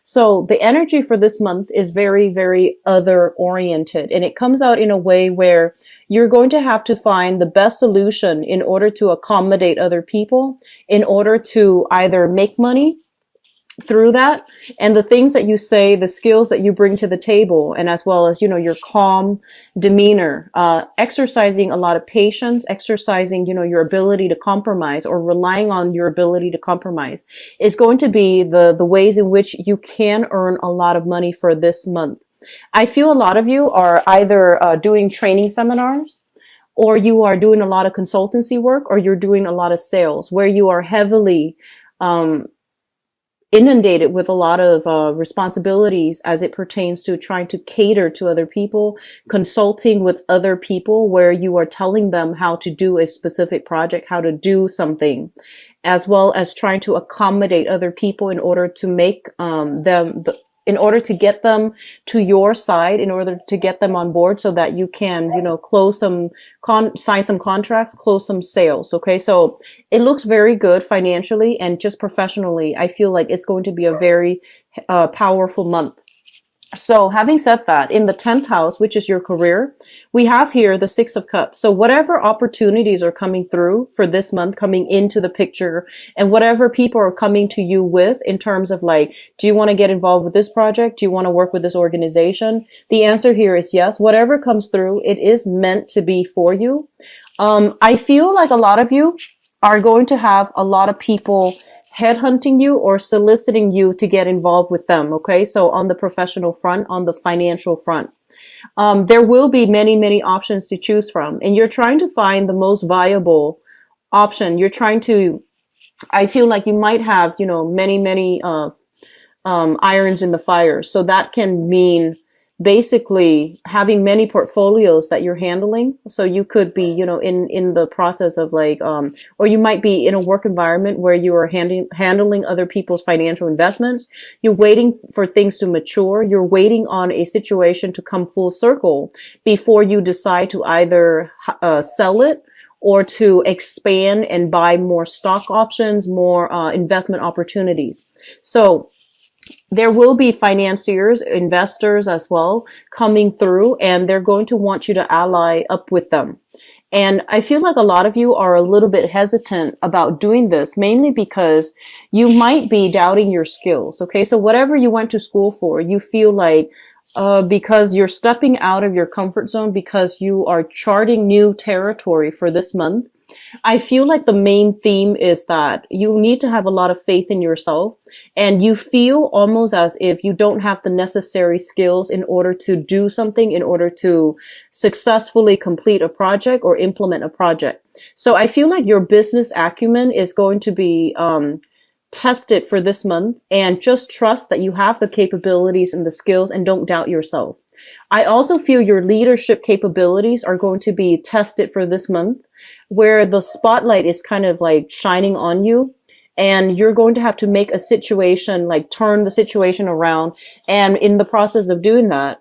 So the energy for this month is very, very other oriented, and it comes out in a way where you're going to have to find the best solution in order to accommodate other people, in order to either make money through that, and the things that you say, the skills that you bring to the table, and as well as, your calm demeanor, exercising a lot of patience, exercising, your ability to compromise, or relying on your ability to compromise, is going to be the ways in which you can earn a lot of money for this month. I feel a lot of you are either doing training seminars, or you are doing a lot of consultancy work, or you're doing a lot of sales where you are heavily inundated with a lot of responsibilities as it pertains to trying to cater to other people, consulting with other people where you are telling them how to do a specific project, how to do something, as well as trying to accommodate other people in order to make in order to get them to your side, in order to get them on board so that you can, close sign some contracts, close some sales. Okay. So it looks very good financially, and just professionally, I feel like it's going to be a very powerful month. So having said that, in the 10th house, which is your career, we have here the 6 of Cups. So whatever opportunities are coming through for this month, coming into the picture, and whatever people are coming to you with in terms of like, do you want to get involved with this project? Do you want to work with this organization? The answer here is yes. Whatever comes through, it is meant to be for you. I feel like a lot of you are going to have a lot of people headhunting you or soliciting you to get involved with them. Okay. So on the professional front, on the financial front, there will be many, many options to choose from, and you're trying to find the most viable option. I feel like you might have, many, many, irons in the fire. So that can mean basically having many portfolios that you're handling. So you could be, in the process of like, or you might be in a work environment where you are handling other people's financial investments. You're waiting for things to mature. You're waiting on a situation to come full circle before you decide to either sell it or to expand and buy more stock options, more investment opportunities. So there will be financiers, investors as well coming through, and they're going to want you to ally up with them. And I feel like a lot of you are a little bit hesitant about doing this, mainly because you might be doubting your skills. Okay. So whatever you went to school for, you feel like, because you're stepping out of your comfort zone, because you are charting new territory for this month. I feel like the main theme is that you need to have a lot of faith in yourself, and you feel almost as if you don't have the necessary skills in order to do something, in order to successfully complete a project or implement a project. So I feel like your business acumen is going to be tested for this month, and just trust that you have the capabilities and the skills, and don't doubt yourself. I also feel your leadership capabilities are going to be tested for this month, where the spotlight is kind of like shining on you, and you're going to have to make a situation, like turn the situation around. And in the process of doing that,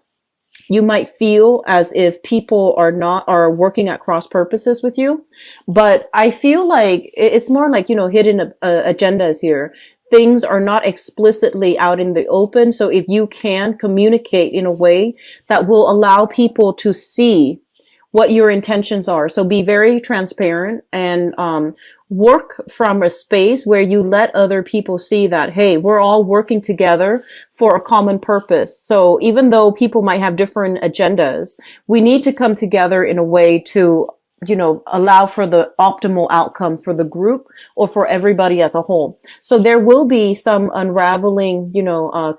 you might feel as if people are working at cross purposes with you. But I feel like it's more like, hidden agendas here. Things are not explicitly out in the open. So if you can communicate in a way that will allow people to see what your intentions are. So be very transparent, and work from a space where you let other people see that, hey, we're all working together for a common purpose. So even though people might have different agendas, we need to come together in a way to allow for the optimal outcome for the group or for everybody as a whole. So there will be some unraveling,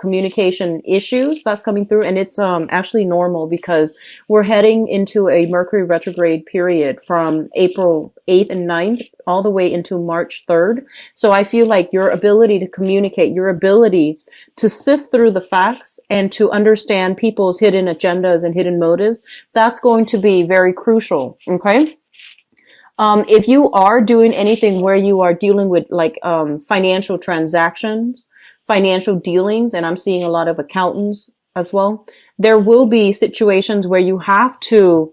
communication issues that's coming through. And it's actually normal, because we're heading into a Mercury retrograde period from April 8th and 9th all the way into March 3rd. So I feel like your ability to communicate, your ability to sift through the facts and to understand people's hidden agendas and hidden motives, that's going to be very crucial. Okay. If you are doing anything where you are dealing with like, financial transactions, financial dealings, and I'm seeing a lot of accountants as well, there will be situations where you have to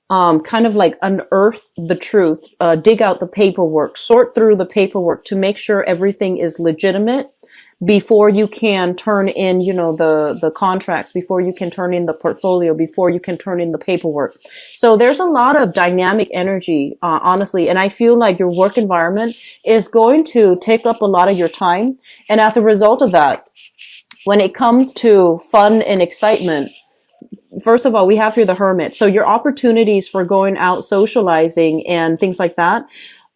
kind of like unearth the truth, dig out the paperwork, sort through the paperwork to make sure everything is legitimate before you can turn in, the contracts, before you can turn in the portfolio, before you can turn in the paperwork. So there's a lot of dynamic energy, honestly. And I feel like your work environment is going to take up a lot of your time. And as a result of that, when it comes to fun and excitement, first of all, we have here the Hermit. So your opportunities for going out socializing and things like that,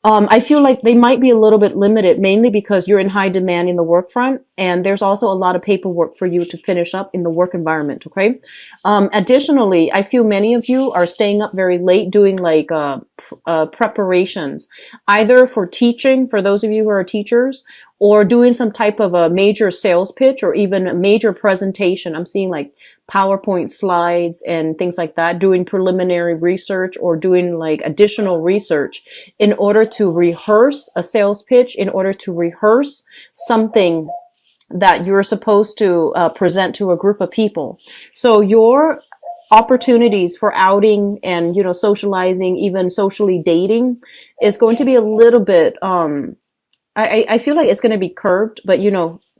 I feel like they might be a little bit limited, mainly because you're in high demand in the work front, and there's also a lot of paperwork for you to finish up in the work environment. Okay. Additionally, I feel many of you are staying up very late doing like preparations, either for teaching, for those of you who are teachers, or doing some type of a major sales pitch or even a major presentation. I'm seeing like PowerPoint slides and things like that, doing preliminary research or doing like additional research in order to rehearse a sales pitch, in order to rehearse something that you're supposed to present to a group of people. So your opportunities for outing and, socializing, even socially dating is going to be a little bit, I feel like it's going to be curbed, but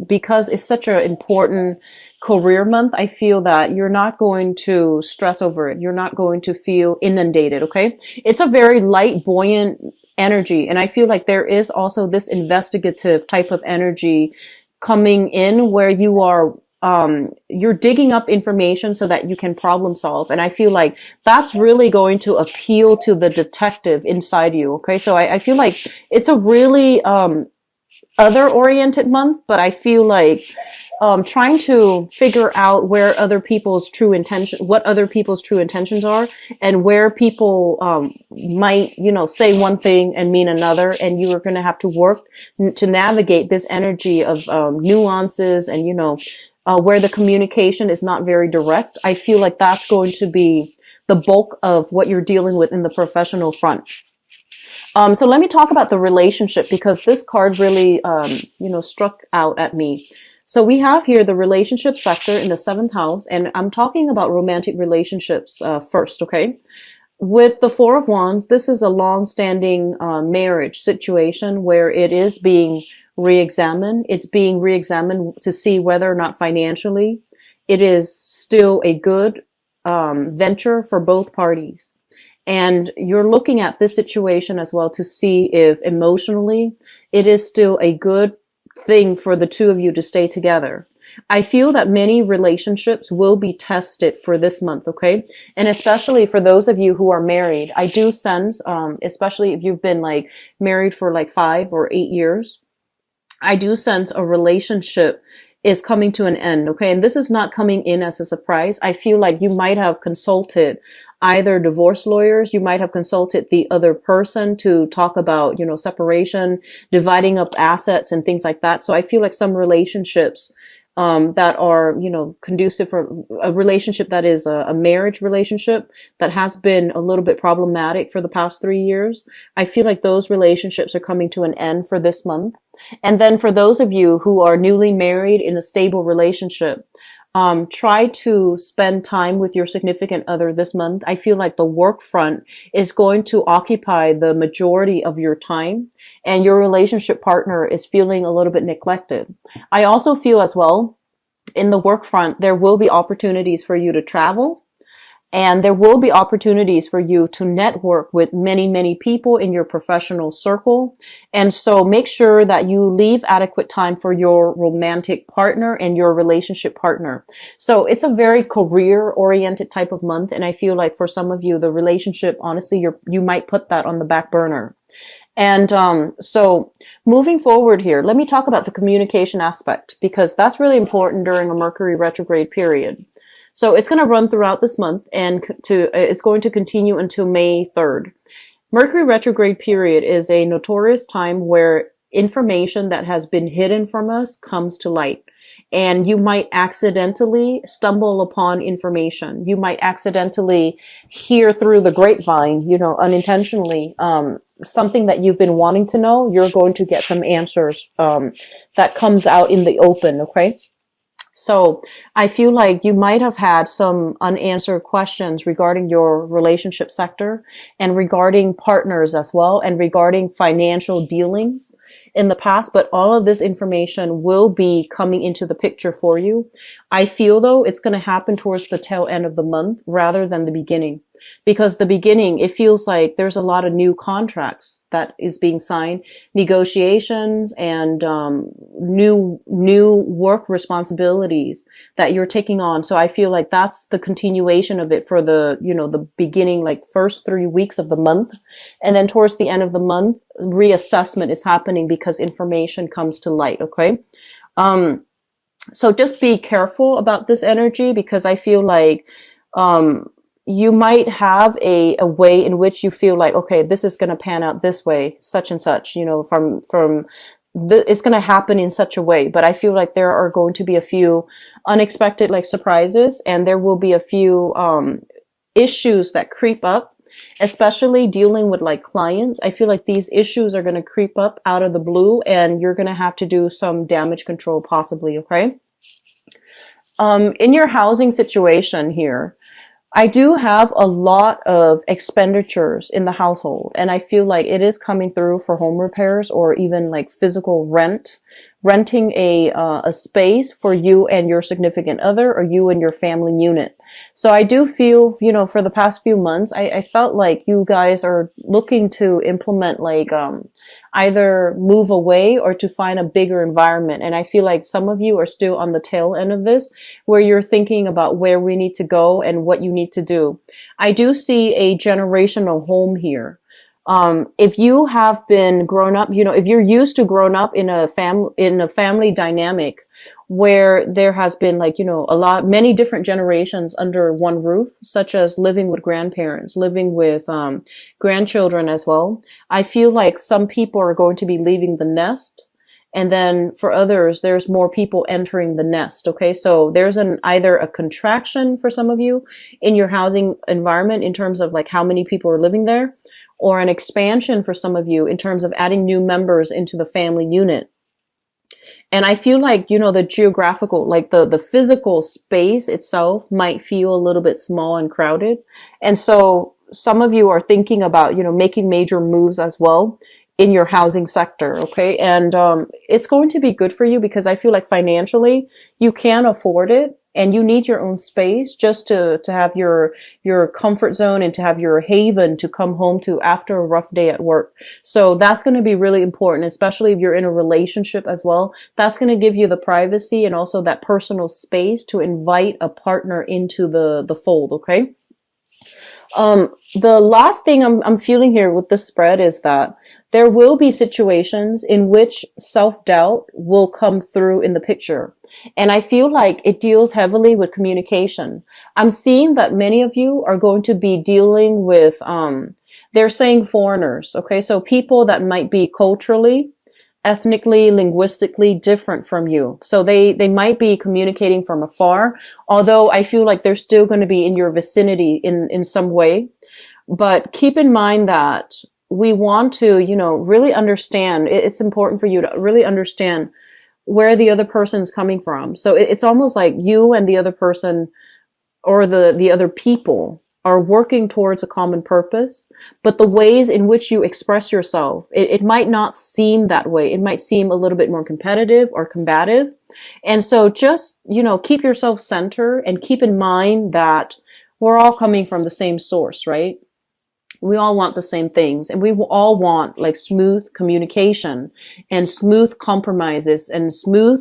because it's such an important career month, I feel that you're not going to stress over it. You're not going to feel inundated. Okay. It's a very light, buoyant energy. And I feel like there is also this investigative type of energy coming in where you are, you're digging up information so that you can problem solve. And I feel like that's really going to appeal to the detective inside you. Okay. So I feel like it's a really, other oriented month, but I feel like, trying to figure out where other people's true intention, what other people's true intentions are, and where people, might, say one thing and mean another. And you are going to have to work to navigate this energy of, nuances and, where the communication is not very direct. I feel like that's going to be the bulk of what you're dealing with in the professional front. So let me talk about the relationship, because this card really, struck out at me. So we have here the relationship sector in the 7th house, and I'm talking about romantic relationships, first. Okay. With the 4 of Wands, this is a long-standing, marriage situation where it is being re-examined. It's being re-examined to see whether or not financially it is still a good, venture for both parties. And you're looking at this situation as well to see if emotionally it is still a good thing for the two of you to stay together. I feel that many relationships will be tested for this month, okay? And especially for those of you who are married, I do sense, especially if you've been like married for like 5 or 8 years, I do sense a relationship is coming to an end, okay? And this is not coming in as a surprise. I feel like you might have consulted either divorce lawyers, you might have consulted the other person to talk about, separation, dividing up assets and things like that. So I feel like some relationships, that are, conducive for a relationship that is a marriage relationship that has been a little bit problematic for the past 3 years. I feel like those relationships are coming to an end for this month. And then for those of you who are newly married in a stable relationship, try to spend time with your significant other this month. I feel like the work front is going to occupy the majority of your time, and your relationship partner is feeling a little bit neglected. I also feel as well, in the work front, there will be opportunities for you to travel. And there will be opportunities for you to network with many, many people in your professional circle. And so make sure that you leave adequate time for your romantic partner and your relationship partner. So it's a very career oriented type of month. And I feel like for some of you, the relationship, honestly, you might put that on the back burner. And so moving forward here, let me talk about the communication aspect, because that's really important during a Mercury retrograde period. So it's going to run throughout this month, and it's going to continue until May 3rd. Mercury retrograde period is a notorious time where information that has been hidden from us comes to light. And you might accidentally stumble upon information. You might accidentally hear through the grapevine, unintentionally, something that you've been wanting to know. You're going to get some answers, that comes out in the open. Okay. So I feel like you might have had some unanswered questions regarding your relationship sector and regarding partners as well and regarding financial dealings in the past, but all of this information will be coming into the picture for you. I feel though it's going to happen towards the tail end of the month rather than the beginning. Because the beginning, it feels like there's a lot of new contracts that is being signed, negotiations and new work responsibilities that you're taking on. So I feel like that's the continuation of it for the, the beginning, like first 3 weeks of the month. And then towards the end of the month, reassessment is happening because information comes to light. Okay. So just be careful about this energy because I feel like, you might have a way in which you feel like, okay, this is going to pan out this way, such and such, it's going to happen in such a way. But I feel like there are going to be a few unexpected like surprises, and there will be a few, issues that creep up, especially dealing with like clients. I feel like these issues are going to creep up out of the blue and you're going to have to do some damage control possibly. Okay. In your housing situation here, I do have a lot of expenditures in the household, and I feel like it is coming through for home repairs or even like physical renting a space for you and your significant other or you and your family unit. So I do feel, for the past few months, I felt like you guys are looking to implement like, either move away or to find a bigger environment. And I feel like some of you are still on the tail end of this, where you're thinking about where we need to go and what you need to do. I do see a generational home here. If you have been grown up, if you're used to growing up in a family dynamic where there has been like, many different generations under one roof, such as living with grandparents, living with, grandchildren as well. I feel like some people are going to be leaving the nest. And then for others, there's more people entering the nest. Okay. So there's either a contraction for some of you in your housing environment in terms of like how many people are living there, or an expansion for some of you in terms of adding new members into the family unit. And I feel like, the geographical, like the physical space itself might feel a little bit small and crowded. And so some of you are thinking about, making major moves as well in your housing sector. Okay. And, it's going to be good for you because I feel like financially you can afford it. And you need your own space just to have your comfort zone and to have your haven to come home to after a rough day at work. So that's going to be really important, especially if you're in a relationship as well. That's going to give you the privacy and also that personal space to invite a partner into the fold. Okay. The last thing I'm feeling here with this spread is that there will be situations in which self-doubt will come through in the picture. And I feel like it deals heavily with communication. I'm seeing that many of you are going to be dealing with, they're saying foreigners. Okay. So people that might be culturally, ethnically, linguistically different from you. So they might be communicating from afar, although I feel like they're still going to be in your vicinity in some way. But keep in mind that we want to, really understand. It's important for you to really understand where the other person is coming from. So it's almost like you and the other person or the other people are working towards a common purpose, but the ways in which you express yourself, it might not seem that way. It might seem a little bit more competitive or combative. And so just, keep yourself centered and keep in mind that we're all coming from the same source, right? We all want the same things, and we all want like smooth communication and smooth compromises and smooth,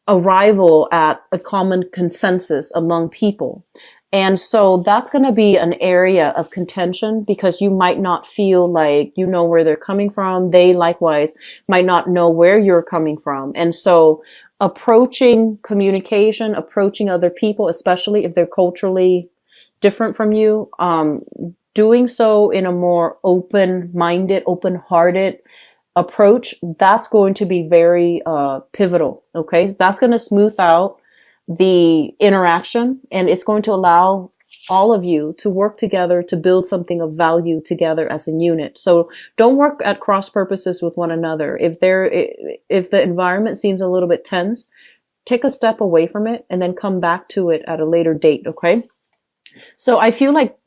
arrival at a common consensus among people. And so that's going to be an area of contention because you might not feel like you know where they're coming from. They likewise might not know where you're coming from. And so approaching communication, approaching other people, especially if they're culturally different from you, doing so in a more open-minded, open-hearted approach, that's going to be very pivotal. Okay. That's going to smooth out the interaction, and it's going to allow all of you to work together to build something of value together as a unit. So don't work at cross purposes with one another. If the environment seems a little bit tense, take a step away from it and then come back to it at a later date. Okay. So I feel like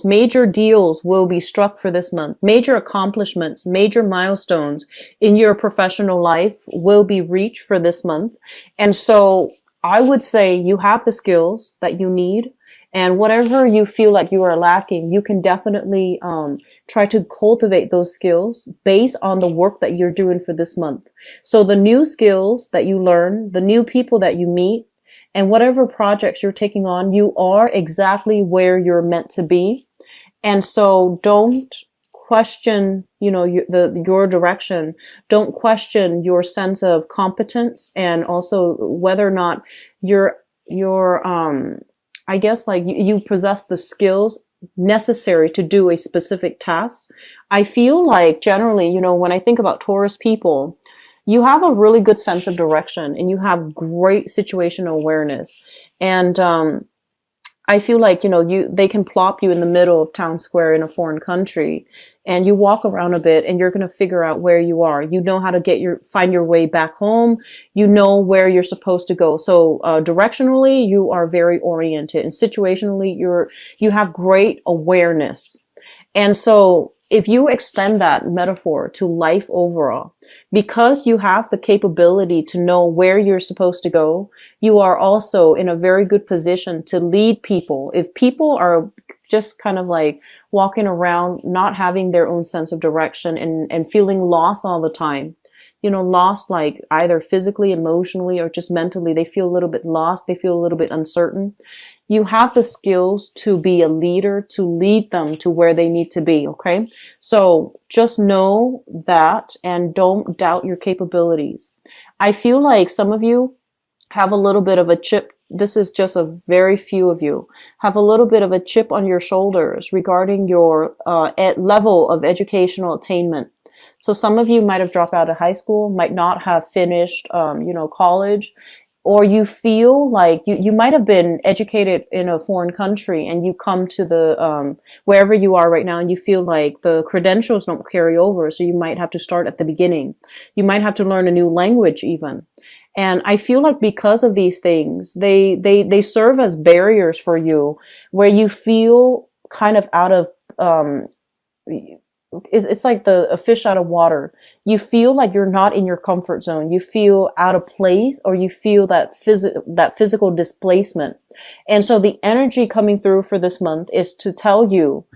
major deals will be struck for this month. Major accomplishments, major milestones in your professional life will be reached for this month. And so I would say you have the skills that you need, and whatever you feel like you are lacking, you can definitely try to cultivate those skills based on the work that you're doing for this month. So the new skills that you learn, the new people that you meet, and whatever projects you're taking on, you are exactly where you're meant to be. And so don't question, your direction. Don't question your sense of competence, and also whether or not I guess like you possess the skills necessary to do a specific task. I feel like generally, when I think about Taurus people, you have a really good sense of direction and you have great situational awareness. And I feel like, they can plop you in the middle of town square in a foreign country, and you walk around a bit and you're going to figure out where you are. You know how to find your way back home. You know where you're supposed to go. So, directionally, you are very oriented, and situationally, you have great awareness. And so if you extend that metaphor to life overall, because you have the capability to know where you're supposed to go, you are also in a very good position to lead people. If people are just kind of like walking around, not having their own sense of direction and feeling lost all the time, lost like either physically, emotionally, or just mentally, they feel a little bit lost. They feel a little bit uncertain. You have the skills to be a leader, to lead them to where they need to be. Okay. So just know that and don't doubt your capabilities. I feel like some of you have a little bit of a chip. This is just a very few of you have a little bit of a chip on your shoulders regarding your level of educational attainment. So some of you might have dropped out of high school, might not have finished, college, or you feel like you might have been educated in a foreign country and you come to the, wherever you are right now, and you feel like the credentials don't carry over. So you might have to start at the beginning. You might have to learn a new language even. And I feel like because of these things, they serve as barriers for you where you feel kind of out of, it's like a fish out of water. You feel like you're not in your comfort zone. You feel out of place, or you feel that physical displacement. And so the energy coming through for this month is to tell you,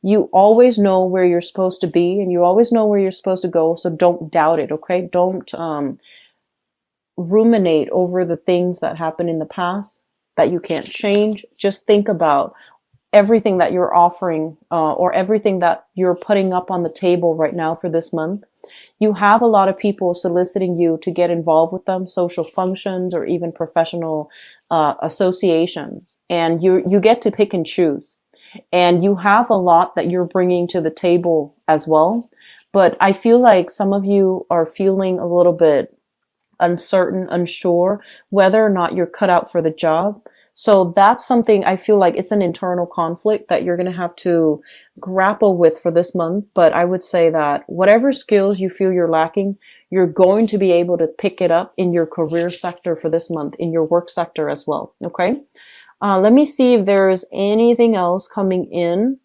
you always know where you're supposed to be and you always know where you're supposed to go. So don't doubt it. Okay. Don't, ruminate over the things that happened in the past that you can't change. Just think about everything that you're offering, or everything that you're putting up on the table right now for this month. You have a lot of people soliciting you to get involved with them, social functions or even professional associations, and you get to pick and choose. And you have a lot that you're bringing to the table as well. But I feel like some of you are feeling a little bit uncertain, unsure whether or not you're cut out for the job. So that's something I feel like it's an internal conflict that you're going to have to grapple with for this month. But I would say that whatever skills you feel you're lacking, you're going to be able to pick it up in your career sector for this month, in your work sector as well. Okay. Let me see if there's anything else coming in.